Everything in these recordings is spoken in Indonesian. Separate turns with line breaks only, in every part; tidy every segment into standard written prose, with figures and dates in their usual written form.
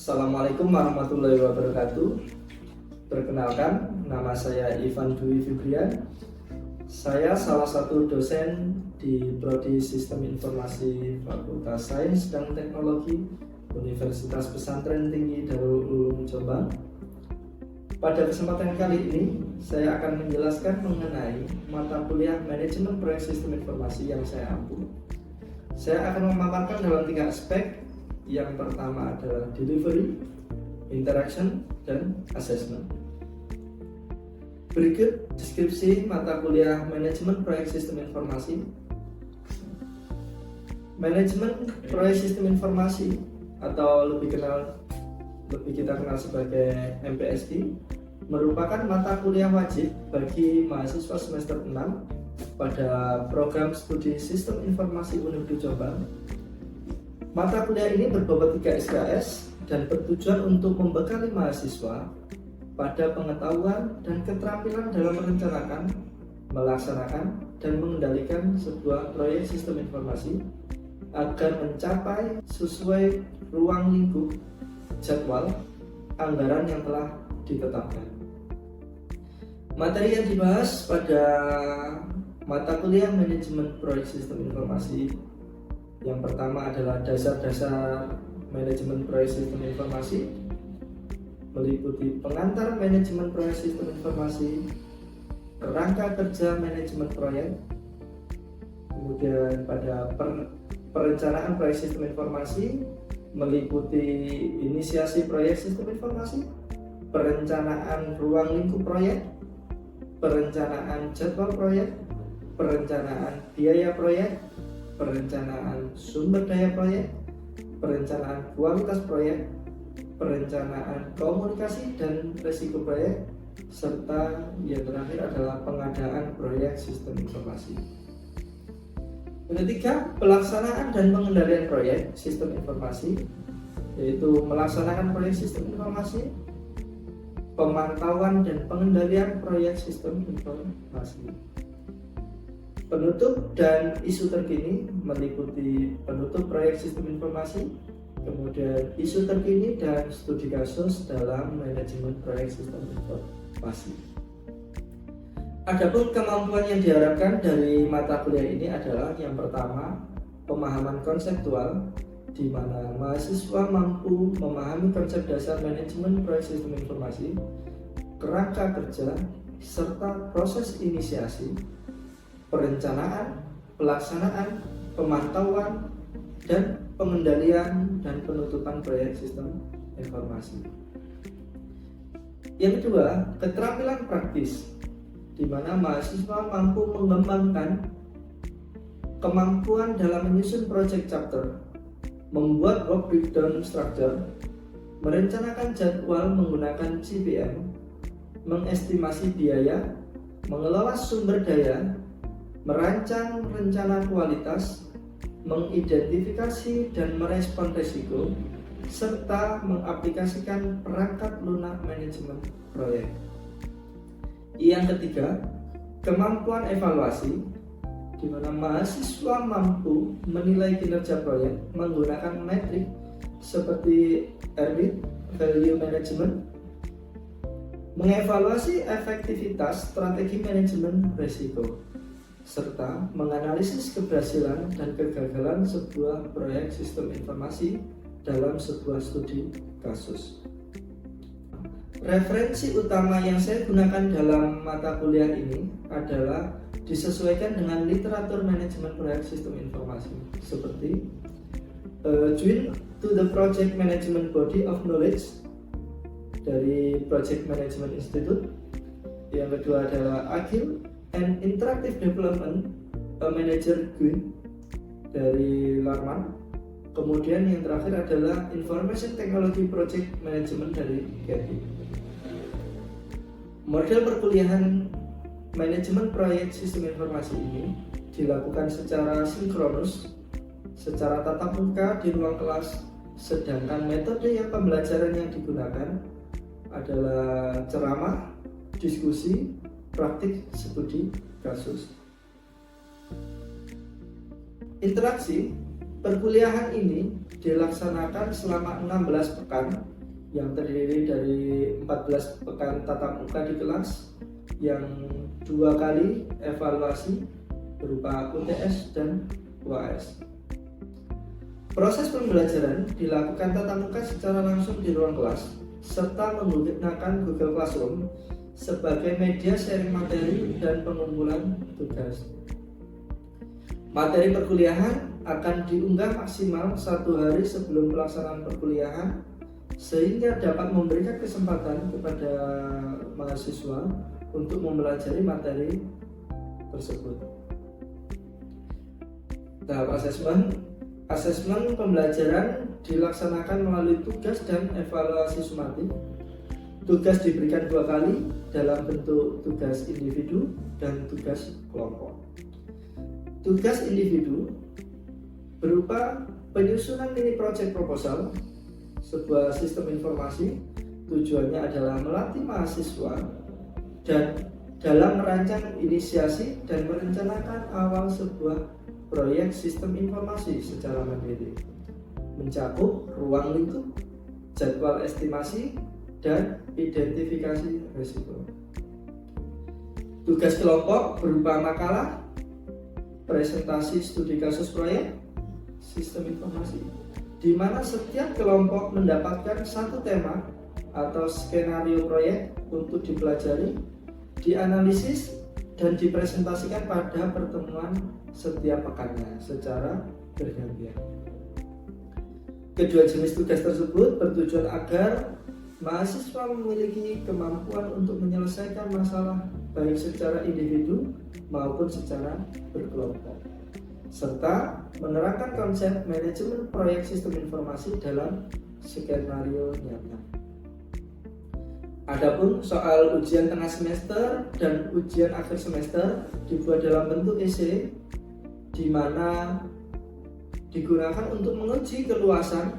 Assalamualaikum warahmatullahi wabarakatuh. Perkenalkan, nama saya Ivan Dwi Fibrian. Saya salah satu dosen di Prodi Sistem Informasi Fakultas Sains dan Teknologi Universitas Pesantren Tinggi Darul Ulum Jombang. Pada kesempatan kali ini, saya akan menjelaskan mengenai mata kuliah Manajemen Proyek Sistem Informasi yang saya ampu. Saya akan memaparkan dalam 3 aspek. Yang pertama adalah delivery, interaction, dan assessment. Berikut deskripsi mata kuliah Manajemen Proyek Sistem Informasi. Manajemen Proyek Sistem Informasi atau lebih kita kenal sebagai MPSI merupakan mata kuliah wajib bagi mahasiswa semester 6 pada program studi Sistem Informasi Universitas Jombang. Mata kuliah ini berbobot 3 SKS dan bertujuan untuk membekali mahasiswa pada pengetahuan dan keterampilan dalam merencanakan, melaksanakan, dan mengendalikan sebuah proyek sistem informasi agar mencapai sesuai ruang lingkup, jadwal, anggaran yang telah ditetapkan. Materi yang dibahas pada mata kuliah Manajemen Proyek Sistem Informasi yang pertama adalah dasar-dasar manajemen proyek sistem informasi, meliputi pengantar manajemen proyek sistem informasi, kerangka kerja manajemen proyek, kemudian pada perencanaan proyek sistem informasi, meliputi inisiasi proyek sistem informasi, perencanaan ruang lingkup proyek, perencanaan jadwal proyek, perencanaan biaya proyek, perencanaan sumber daya proyek, perencanaan kualitas proyek, perencanaan komunikasi dan risiko proyek, serta yang terakhir adalah pengadaan proyek sistem informasi. Yang ketiga, pelaksanaan dan pengendalian proyek sistem informasi, yaitu melaksanakan proyek sistem informasi, pemantauan dan pengendalian proyek sistem informasi. Penutup dan isu terkini meliputi penutup proyek sistem informasi, kemudian isu terkini dan studi kasus dalam manajemen proyek sistem informasi. Adapun kemampuan yang diharapkan dari mata kuliah ini adalah yang pertama, pemahaman konseptual, di mana mahasiswa mampu memahami konsep dasar manajemen proyek sistem informasi, kerangka kerja, serta proses inisiasi, perencanaan, pelaksanaan, pemantauan, dan pengendalian dan penutupan proyek sistem informasi. Yang kedua, keterampilan praktis, di mana mahasiswa mampu mengembangkan kemampuan dalam menyusun project chapter, membuat work breakdown structure, merencanakan jadwal menggunakan CPM, mengestimasi biaya, mengelola sumber daya, merancang rencana kualitas, mengidentifikasi dan merespon risiko, serta mengaplikasikan perangkat lunak manajemen proyek. Yang ketiga, kemampuan evaluasi, di mana mahasiswa mampu menilai kinerja proyek menggunakan metrik seperti RWIT, Value Management, mengevaluasi efektivitas strategi manajemen risiko, serta menganalisis keberhasilan dan kegagalan sebuah proyek sistem informasi dalam sebuah studi kasus. Referensi utama yang saya gunakan dalam mata kuliah ini adalah disesuaikan dengan literatur manajemen proyek sistem informasi seperti Join to the Project Management Body of Knowledge dari Project Management Institute. Yang kedua adalah Agile and Interactive Development Manager Gwyn dari Larman. Kemudian yang terakhir adalah Information Technology Project Management dari Getty. Model perkuliahan manajemen proyek sistem informasi ini dilakukan secara sinkronus, secara tatap muka di ruang kelas, sedangkan metode pembelajaran yang digunakan adalah ceramah, diskusi, praktik studi kasus. Interaksi perkuliahan ini dilaksanakan selama 16 pekan yang terdiri dari 14 pekan tatap muka di kelas, yang 2 kali evaluasi berupa UTS dan UAS. Proses pembelajaran dilakukan tatap muka secara langsung di ruang kelas, serta menggunakan Google Classroom sebagai media sharing materi dan pengumpulan tugas. Materi perkuliahan akan diunggah maksimal 1 hari sebelum pelaksanaan perkuliahan, sehingga dapat memberikan kesempatan kepada mahasiswa untuk mempelajari materi tersebut. Tahap asesmen pembelajaran dilaksanakan melalui tugas dan evaluasi sumatif. Tugas diberikan 2 kali dalam bentuk tugas individu dan tugas kelompok. Tugas individu berupa penyusunan mini project proposal, sebuah sistem informasi. Tujuannya adalah melatih mahasiswa dan dalam merancang inisiasi dan merencanakan awal sebuah proyek sistem informasi secara mandiri, mencakup ruang lingkup, jadwal estimasi, dan identifikasi risiko. Tugas kelompok berupa makalah, presentasi studi kasus proyek, sistem informasi, di mana setiap kelompok mendapatkan satu tema atau skenario proyek untuk dipelajari, dianalisis, dan dipresentasikan pada pertemuan setiap pekannya secara bergantian. Kedua jenis tugas tersebut bertujuan agar mahasiswa memiliki kemampuan untuk menyelesaikan masalah baik secara individu maupun secara berkelompok, serta menerapkan konsep manajemen proyek sistem informasi dalam skenario nyata. Adapun soal ujian tengah semester dan ujian akhir semester dibuat dalam bentuk esai, di mana digunakan untuk menguji keluasan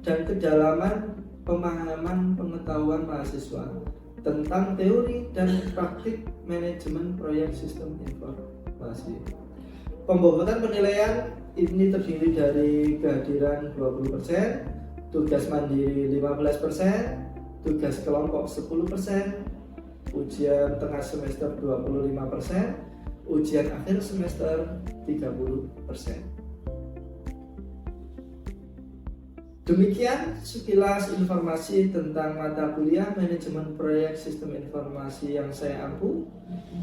dan kedalaman pemahaman pengetahuan mahasiswa tentang teori dan praktik manajemen proyek sistem informasi. Pembobotan penilaian ini terdiri dari kehadiran 20%, tugas mandiri 15%, tugas kelompok 10%, ujian tengah semester 25%, ujian akhir semester 30%. Demikian sekilas informasi tentang mata kuliah manajemen proyek sistem informasi yang saya ampu.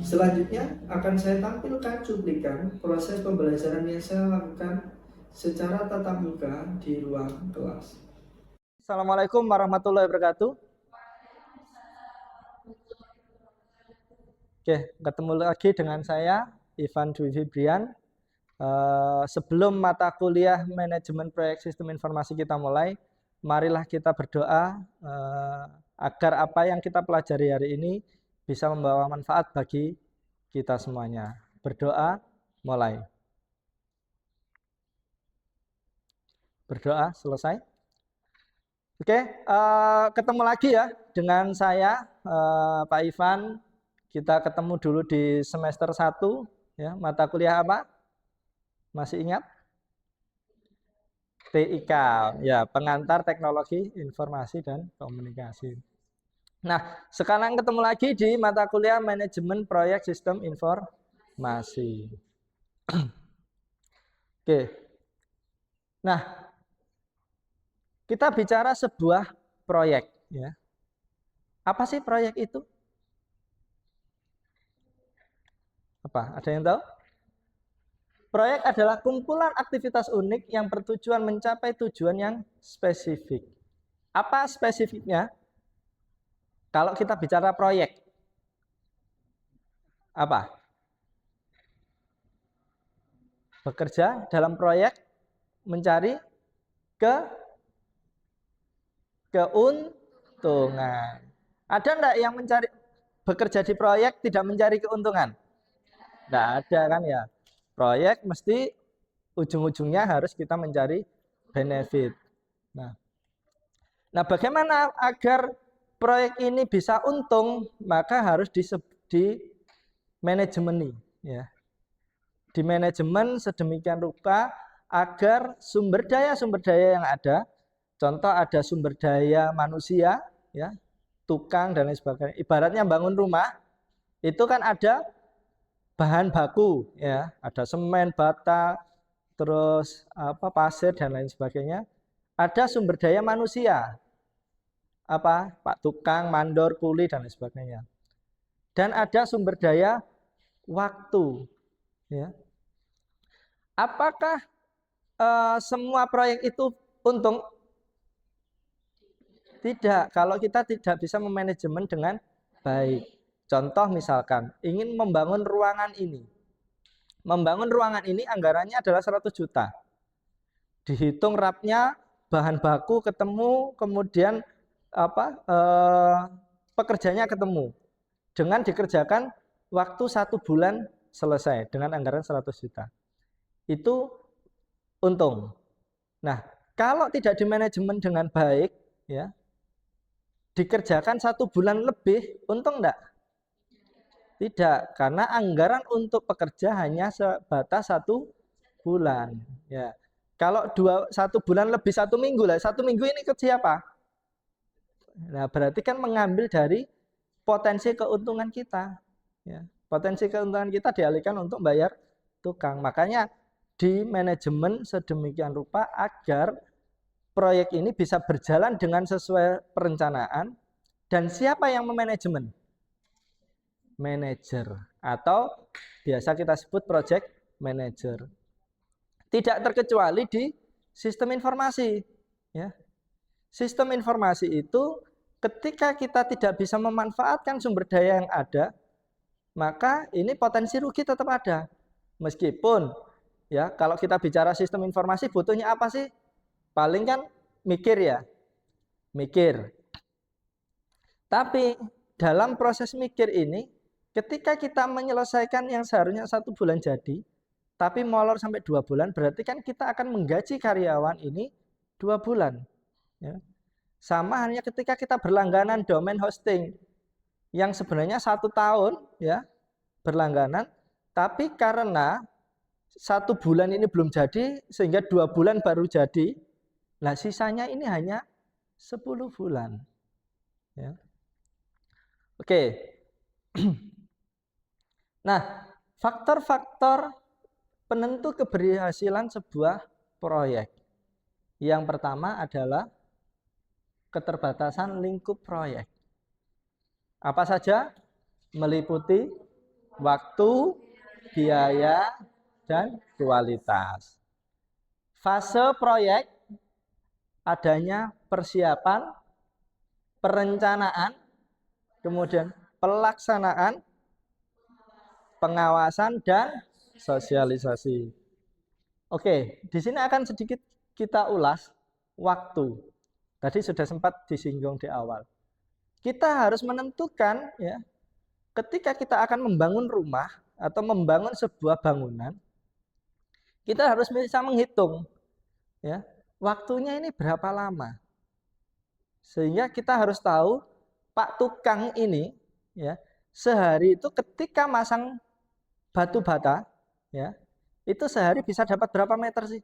Selanjutnya akan saya tampilkan cuplikan proses pembelajaran yang saya lakukan secara tatap muka di ruang kelas. Assalamualaikum warahmatullahi wabarakatuh. Oke, ketemu lagi dengan saya Ivan Dwi Fibrian. Sebelum mata kuliah manajemen proyek sistem informasi kita mulai, marilah kita berdoa agar apa yang kita pelajari hari ini bisa membawa manfaat bagi kita semuanya. Berdoa, mulai. Berdoa, selesai. Oke, ketemu lagi ya dengan saya, Pak Ivan. Kita ketemu dulu di semester 1, ya, mata kuliah apa? Masih ingat? TIK, ya, Pengantar Teknologi Informasi dan Komunikasi. Nah, sekarang ketemu lagi di mata kuliah Manajemen Proyek Sistem Informasi. Oke. Nah, kita bicara sebuah proyek, ya. Apa sih proyek itu? Apa? Ada yang tahu? Proyek adalah kumpulan aktivitas unik yang bertujuan mencapai tujuan yang spesifik. Apa spesifiknya? Kalau kita bicara proyek, apa? Bekerja dalam proyek mencari keuntungan. Ada enggak yang mencari bekerja di proyek tidak mencari keuntungan? Enggak ada kan ya. Proyek mesti ujung-ujungnya harus kita mencari benefit. Nah, bagaimana agar proyek ini bisa untung? Maka harus di manajemeni, ya. Di manajemen sedemikian rupa agar sumber daya yang ada Contoh ada sumber daya manusia, ya, tukang dan lain sebagainya. Ibaratnya bangun rumah, itu kan ada bahan baku, ya, ada semen, bata, terus pasir dan lain sebagainya. Ada sumber daya manusia, Pak tukang, mandor, kuli dan lain sebagainya. Dan ada sumber daya waktu, ya. Apakah semua proyek itu untung? Tidak, kalau kita tidak bisa memanajemen dengan baik. Contoh misalkan, ingin membangun ruangan ini. Membangun ruangan ini anggarannya adalah 100 juta. Dihitung rapnya, bahan baku ketemu, kemudian pekerjanya ketemu. Dengan dikerjakan waktu 1 bulan selesai dengan anggaran 100 juta. Itu untung. Nah, kalau tidak dimanajemen dengan baik, ya, dikerjakan 1 bulan lebih, untung enggak? Tidak, karena anggaran untuk pekerja hanya sebatas 1 bulan. Ya, kalau 1 bulan lebih 1 minggu lah, 1 minggu ini ke siapa? Nah, berarti kan mengambil dari potensi keuntungan kita. Ya, potensi keuntungan kita dialihkan untuk bayar tukang. Makanya di manajemen sedemikian rupa agar proyek ini bisa berjalan dengan sesuai perencanaan. Dan siapa yang memanajemen? Manajer, atau biasa kita sebut project manager. Tidak terkecuali di sistem informasi, ya. Sistem informasi itu ketika kita tidak bisa memanfaatkan sumber daya yang ada, maka ini potensi rugi tetap ada. Meskipun, ya, kalau kita bicara sistem informasi butuhnya apa sih? Paling kan mikir, ya, mikir. Tapi dalam proses mikir ini, ketika kita menyelesaikan yang seharusnya 1 bulan jadi, tapi molor sampai 2 bulan, berarti kan kita akan menggaji karyawan ini 2 bulan. Ya. Sama halnya ketika kita berlangganan domain hosting, yang sebenarnya 1 tahun, ya, berlangganan, tapi karena 1 bulan ini belum jadi, sehingga 2 bulan baru jadi, nah sisanya ini hanya 10 bulan. Ya. Oke. Nah, faktor-faktor penentu keberhasilan sebuah proyek. Yang pertama adalah keterbatasan lingkup proyek. Apa saja? Meliputi waktu, biaya, dan kualitas. Fase proyek adanya persiapan, perencanaan, kemudian pelaksanaan, pengawasan, dan sosialisasi. Oke, di sini akan sedikit kita ulas waktu. Tadi sudah sempat disinggung di awal. Kita harus menentukan, ya, ketika kita akan membangun rumah atau membangun sebuah bangunan, kita harus bisa menghitung, ya, waktunya ini berapa lama. Sehingga kita harus tahu Pak tukang ini, ya, sehari itu ketika masang batu bata, ya, itu sehari bisa dapat berapa meter sih?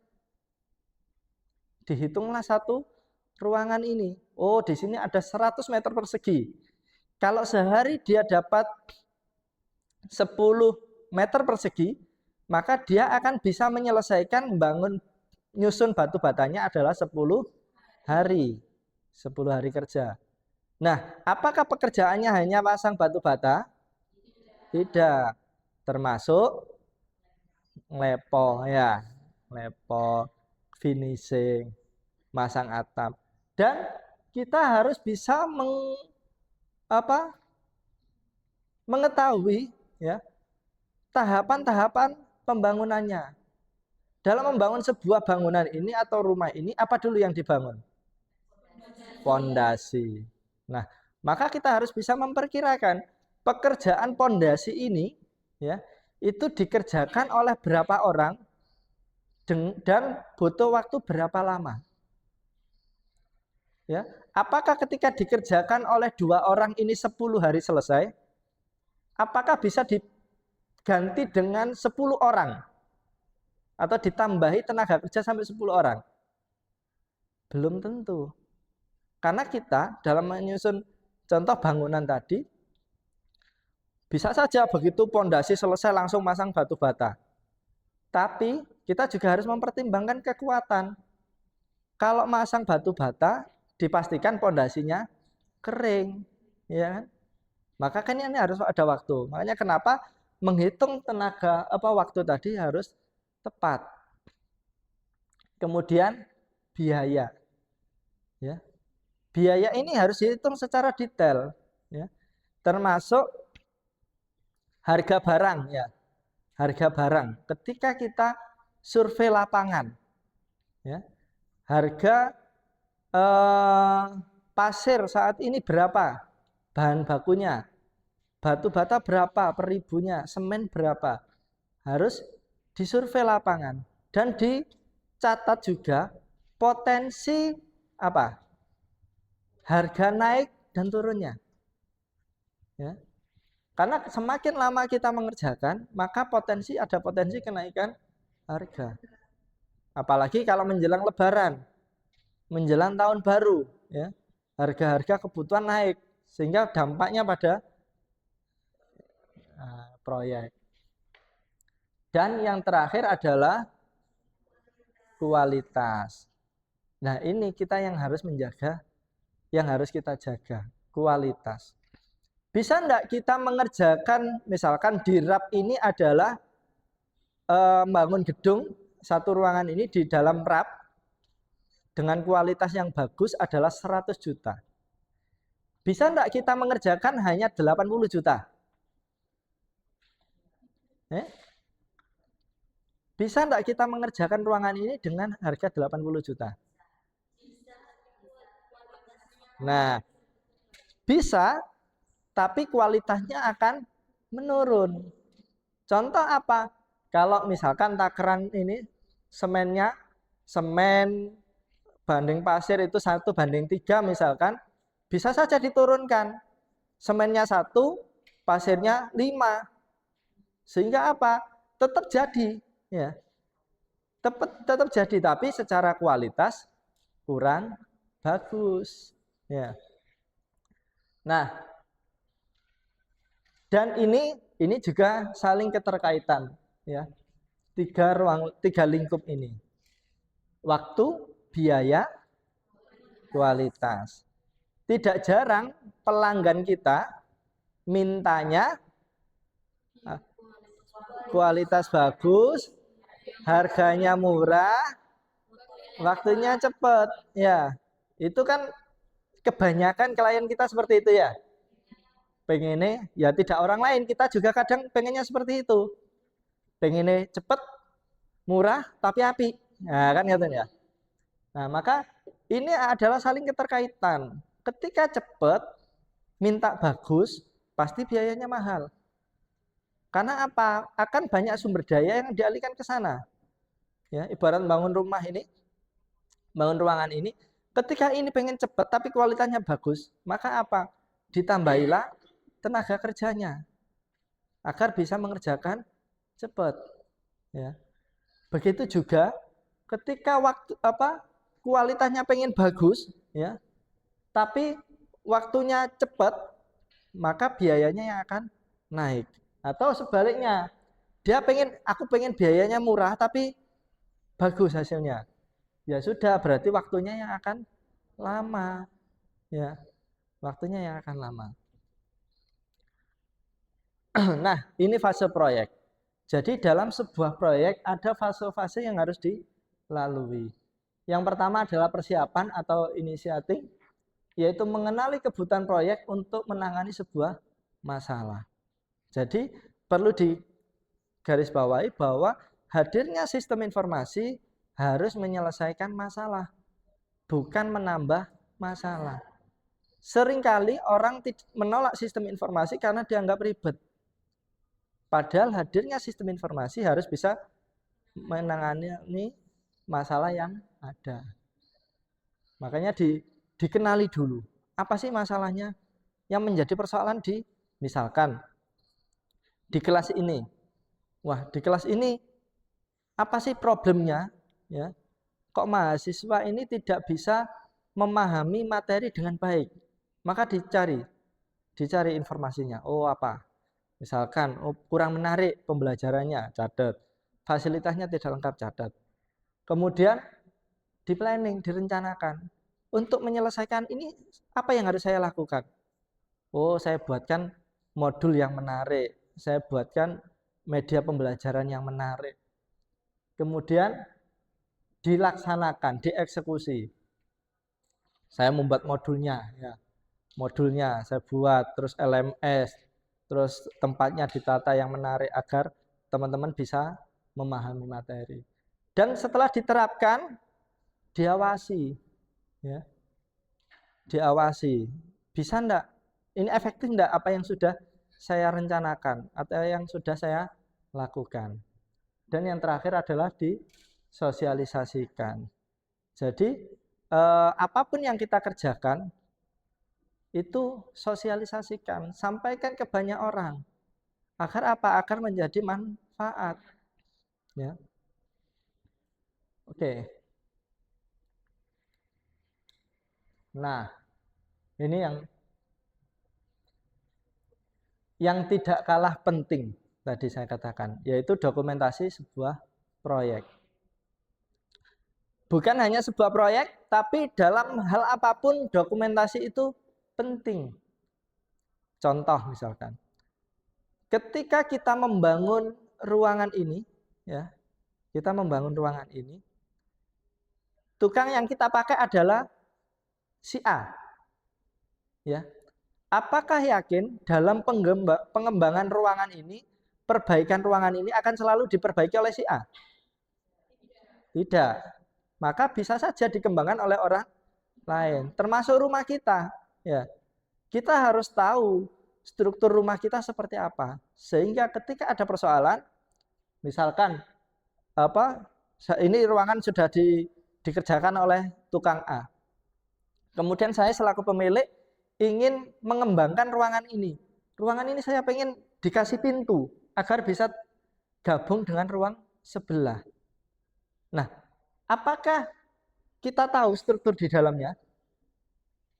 Dihitunglah satu ruangan ini. Oh, di sini ada 100 meter persegi. Kalau sehari dia dapat 10 meter persegi, maka dia akan bisa menyelesaikan bangun nyusun batu batanya adalah 10 hari. 10 hari kerja. Nah, apakah pekerjaannya hanya pasang batu bata? Tidak. Termasuk lepo, ya, lepo, finishing, masang atap. Dan kita harus bisa mengetahui, ya, tahapan-tahapan pembangunannya. Dalam membangun sebuah bangunan ini atau rumah ini, apa dulu yang dibangun? Pondasi. Nah, maka kita harus bisa memperkirakan pekerjaan pondasi ini, ya, itu dikerjakan oleh berapa orang dan butuh waktu berapa lama. Ya, apakah ketika dikerjakan oleh 2 orang ini 10 hari selesai? Apakah bisa diganti dengan 10 orang? Atau ditambahi tenaga kerja sampai 10 orang?
Belum tentu. Karena kita dalam menyusun contoh bangunan tadi, bisa saja begitu pondasi selesai langsung masang batu bata. Tapi kita juga harus mempertimbangkan kekuatan. Kalau masang batu bata, dipastikan pondasinya kering, ya kan? Maka kan ini harus ada waktu. Makanya kenapa menghitung tenaga waktu tadi harus tepat. Kemudian biaya, ya. Biaya ini harus dihitung secara detail, ya. Termasuk harga barang, ya. Harga barang. Ketika kita survei lapangan, ya. Harga pasir saat ini berapa? Bahan bakunya. Batu bata berapa per ribunya? Semen berapa? Harus disurvei lapangan dan dicatat juga potensi harga naik dan turunnya, ya. Karena semakin lama kita mengerjakan, maka ada potensi kenaikan harga. Apalagi kalau menjelang lebaran, menjelang tahun baru, ya, harga-harga kebutuhan naik sehingga dampaknya pada proyek. Dan yang terakhir adalah kualitas. Nah, ini kita yang harus menjaga, yang harus kita jaga, kualitas. Bisa enggak kita mengerjakan, misalkan di RAP ini adalah bangun gedung, satu ruangan ini di dalam RAP dengan kualitas yang bagus adalah 100 juta. Bisa enggak kita mengerjakan hanya 80 juta? Bisa enggak kita mengerjakan ruangan ini dengan harga 80 juta? Nah, bisa, tapi kualitasnya akan menurun. Contoh apa? Kalau misalkan takaran ini semen banding pasir itu 1:3 misalkan, bisa saja diturunkan. Semennya 1, pasirnya 5. Sehingga apa? Tetap jadi, ya. Tetap jadi, tapi secara kualitas kurang bagus, ya. Nah, dan ini juga saling keterkaitan, ya. Tiga lingkup ini. Waktu, biaya, kualitas. Tidak jarang pelanggan kita mintanya kualitas bagus, harganya murah, waktunya cepat, ya. Itu kan kebanyakan klien kita seperti itu, ya. Pengennya, ya tidak orang lain, kita juga kadang pengennya seperti itu. Pengennya cepat, murah, tapi api. Nah, kan gitu ya. Nah, maka ini adalah saling keterkaitan. Ketika cepat, minta bagus, pasti biayanya mahal. Karena apa? Akan banyak sumber daya yang dialihkan ke sana. Ya, ibarat bangun rumah ini, bangun ruangan ini, ketika ini pengen cepat tapi kualitasnya bagus, maka apa? Ditambahilah tenaga kerjanya agar bisa mengerjakan cepat. Ya. Begitu juga ketika kualitasnya pengen bagus, ya, tapi waktunya cepat, maka biayanya yang akan naik. Atau sebaliknya, aku pengen biayanya murah tapi bagus hasilnya. Ya sudah, berarti waktunya yang akan lama. Ya, waktunya yang akan lama. Nah, ini fase proyek. Jadi dalam sebuah proyek ada fase-fase yang harus dilalui. Yang pertama adalah persiapan atau inisiatif, yaitu mengenali kebutuhan proyek untuk menangani sebuah masalah. Jadi perlu digarisbawahi bahwa hadirnya sistem informasi harus menyelesaikan masalah, bukan menambah masalah. Seringkali orang menolak sistem informasi karena dianggap ribet. Padahal hadirnya sistem informasi harus bisa menangani masalah yang ada. Makanya dikenali dulu. Apa sih masalahnya yang menjadi persoalan misalkan di kelas ini. Wah, di kelas ini apa sih problemnya, ya? kok mahasiswa ini tidak bisa memahami materi dengan baik. Maka dicari informasinya. Oh apa? Misalkan kurang menarik pembelajarannya, catat. Fasilitasnya tidak lengkap, catat. Kemudian di planning, direncanakan. Untuk menyelesaikan ini, apa yang harus saya lakukan? Oh, saya buatkan modul yang menarik. Saya buatkan media pembelajaran yang menarik. Kemudian dilaksanakan, dieksekusi. Saya membuat modulnya, ya. Modulnya saya buat, terus LMS, terus tempatnya ditata yang menarik agar teman-teman bisa memahami materi. Dan setelah diterapkan, diawasi, ya. Diawasi. Bisa enggak? Ini efektif enggak apa yang sudah saya rencanakan atau yang sudah saya lakukan? Dan yang terakhir adalah disosialisasikan. Jadi apapun yang kita kerjakan itu sosialisasikan, sampaikan ke banyak orang. Agar apa? Agar menjadi manfaat. Ya. Oke. Nah, ini yang tidak kalah penting tadi saya katakan, yaitu dokumentasi sebuah proyek. Bukan hanya sebuah proyek, tapi dalam hal apapun dokumentasi itu penting. Contoh misalkan, ketika kita membangun ruangan ini, ya, kita membangun ruangan ini, tukang yang kita pakai adalah si A, ya. Apakah yakin dalam pengembangan ruangan ini, perbaikan ruangan ini akan selalu diperbaiki oleh si A? Tidak. Maka bisa saja dikembangkan oleh orang lain, termasuk rumah kita, ya. Kita harus tahu struktur rumah kita seperti apa, sehingga ketika ada persoalan, misalkan ini ruangan sudah dikerjakan oleh tukang A, kemudian saya selaku pemilik ingin mengembangkan ruangan ini saya pengen dikasih pintu agar bisa gabung dengan ruang sebelah. Nah, apakah kita tahu struktur di dalamnya?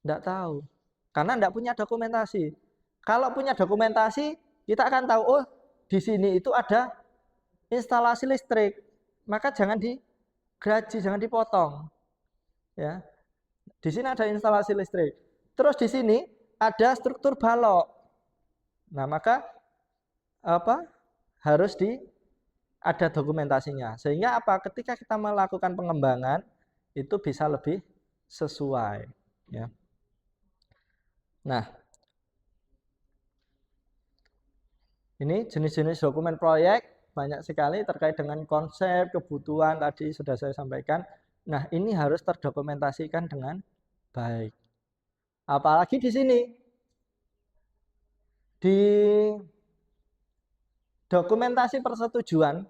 Tidak tahu, karena tidak punya dokumentasi. Kalau punya dokumentasi, kita akan tahu, oh di sini itu ada instalasi listrik, maka jangan digaji, jangan dipotong. Ya, di sini ada instalasi listrik. Terus di sini ada struktur balok. Nah, maka harus ada dokumentasinya. Sehingga ketika kita melakukan pengembangan itu bisa lebih sesuai, ya. Nah, ini jenis-jenis dokumen proyek banyak sekali terkait dengan konsep, kebutuhan tadi sudah saya sampaikan. Nah, ini harus terdokumentasikan dengan baik. Apalagi di sini, di dokumentasi persetujuan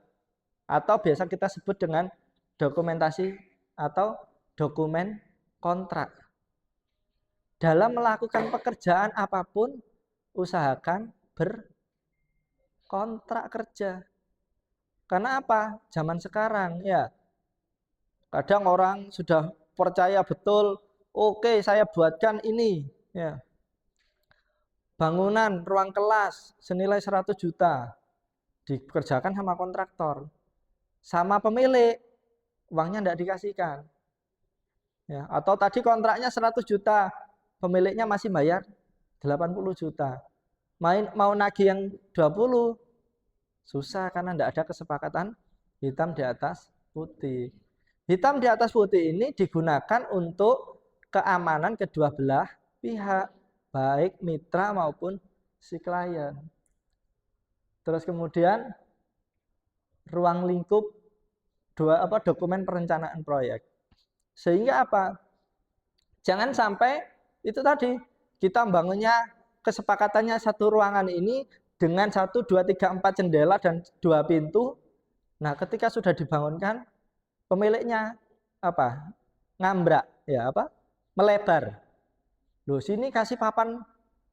atau biasa kita sebut dengan dokumentasi atau dokumen kontrak. Dalam melakukan pekerjaan apapun, usahakan berkontrak kerja. Karena apa? Zaman sekarang, ya, kadang orang sudah percaya betul, oke, saya buatkan ini, ya, bangunan ruang kelas senilai 100 juta dikerjakan sama kontraktor, sama pemilik, uangnya tidak dikasihkan, ya. Atau tadi kontraknya 100 juta, pemiliknya masih bayar 80 juta, mau nagih yang 20 susah karena tidak ada kesepakatan hitam di atas putih. Hitam di atas putih ini digunakan untuk keamanan kedua belah pihak, baik mitra maupun si klien. Terus kemudian ruang lingkup dokumen perencanaan proyek. Sehingga apa? Jangan sampai itu tadi kita bangunnya kesepakatannya satu ruangan ini dengan 1, 2, 3, 4 jendela dan 2 pintu. Nah, ketika sudah dibangunkan, pemiliknya ngambrak, ya melebar. Loh, sini kasih papan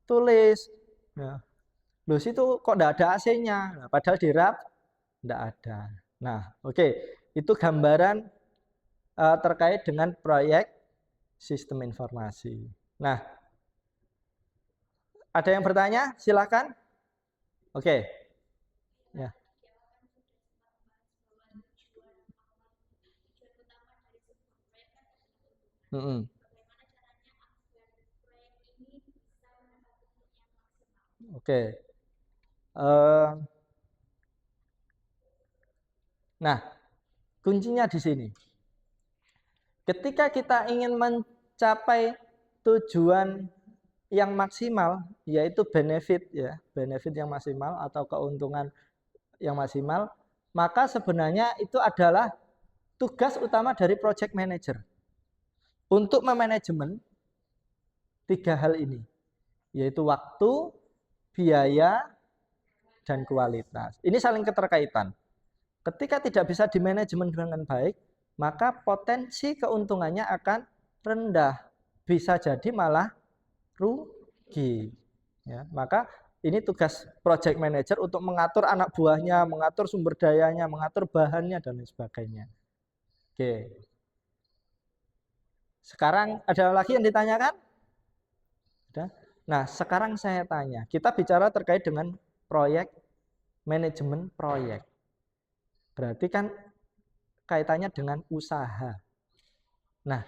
tulis. Ya. Loh, situ kok tidak ada AC-nya. Nah, padahal dirap tidak ada. Nah, oke. Itu gambaran terkait dengan proyek sistem informasi. Nah, ada yang bertanya? Silakan. Oke. Ya. Oke. Nah, kuncinya di sini. Ketika kita ingin mencapai tujuan yang maksimal, yaitu benefit yang maksimal atau keuntungan yang maksimal, maka sebenarnya itu adalah tugas utama dari project manager untuk memanajemen 3 hal ini, yaitu waktu, biaya, dan kualitas. Ini saling keterkaitan. Ketika tidak bisa dimanajemen dengan baik, maka potensi keuntungannya akan rendah, bisa jadi malah rugi. Ya, maka ini tugas project manager untuk mengatur anak buahnya, mengatur sumber dayanya, mengatur bahannya, dan lain sebagainya. Oke. Sekarang ada lagi yang ditanyakan? Ada? Nah, sekarang saya tanya, kita bicara terkait dengan proyek, manajemen proyek. Berarti kan kaitannya dengan usaha. Nah,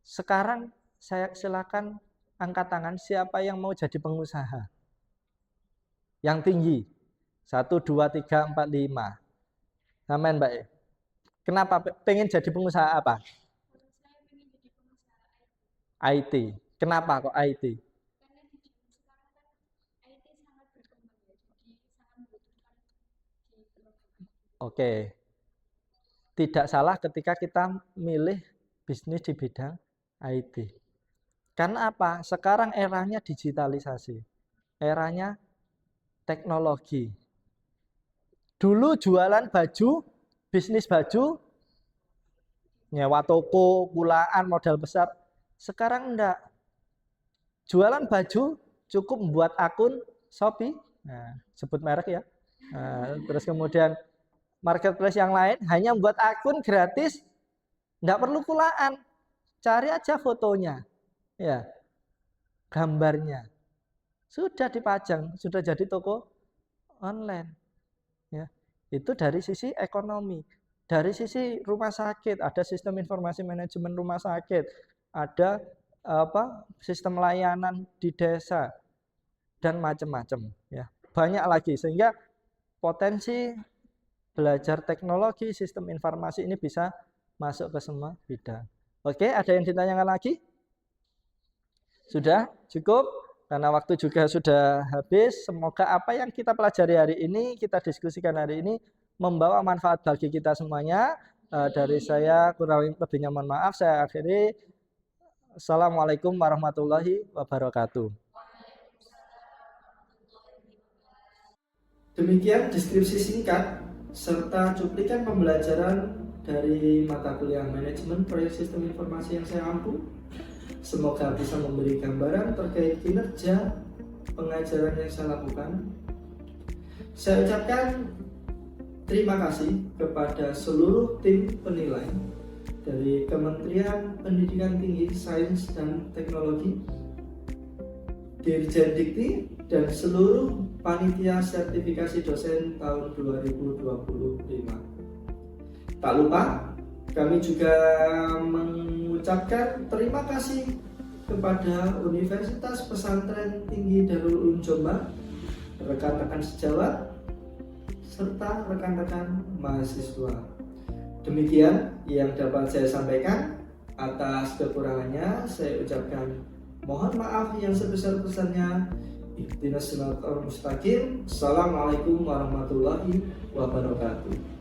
sekarang saya silakan angkat tangan siapa yang mau jadi pengusaha. Yang tinggi. 1, 2, 3, 4, 5. Amin, Mbak. Kenapa pengen jadi pengusaha apa? IT. Kenapa kok IT? Oke. Tidak salah ketika kita milih bisnis di bidang IT. Karena apa? Sekarang eranya digitalisasi. Eranya teknologi. Dulu jualan baju, bisnis baju, nyewa toko, kulaan, modal besar. Sekarang enggak. Jualan baju cukup membuat akun Shopee, nah, sebut merek ya. Nah, terus kemudian marketplace yang lain hanya membuat akun gratis, enggak perlu kulaan. Cari aja fotonya, ya, gambarnya. Sudah dipajang, sudah jadi toko online. Ya, itu dari sisi ekonomi. Dari sisi rumah sakit, ada sistem informasi manajemen rumah sakit, ada sistem layanan di desa, dan macam-macam. Ya, banyak lagi, sehingga potensi belajar teknologi sistem informasi ini bisa masuk ke semua bidang. Oke, ada yang ditanyakan lagi? Sudah cukup? Karena waktu juga sudah habis. Semoga apa yang kita pelajari hari ini, kita diskusikan hari ini, membawa manfaat bagi kita semuanya. Dari saya kurang lebihnya mohon maaf. Saya akhiri. Assalamualaikum warahmatullahi wabarakatuh.
Demikian deskripsi singkat serta cuplikan pembelajaran dari mata kuliah manajemen proyek sistem informasi yang saya ampu. Semoga bisa memberi gambaran terkait kinerja pengajaran yang saya lakukan. Saya ucapkan terima kasih kepada seluruh tim penilai dari Kementerian Pendidikan Tinggi, Sains dan Teknologi, Dirjen Dikti, dan seluruh panitia sertifikasi dosen tahun 2025. Tak lupa, kami juga mengucapkan terima kasih kepada Universitas Pesantren Tinggi Darul Ulum Jombang, rekan-rekan sejawat, serta rekan-rekan mahasiswa. Demikian yang dapat saya sampaikan. Atas kekurangannya saya ucapkan mohon maaf yang sebesar-besarnya. Ihdinas siratal mustaqim. Assalamualaikum warahmatullahi wabarakatuh.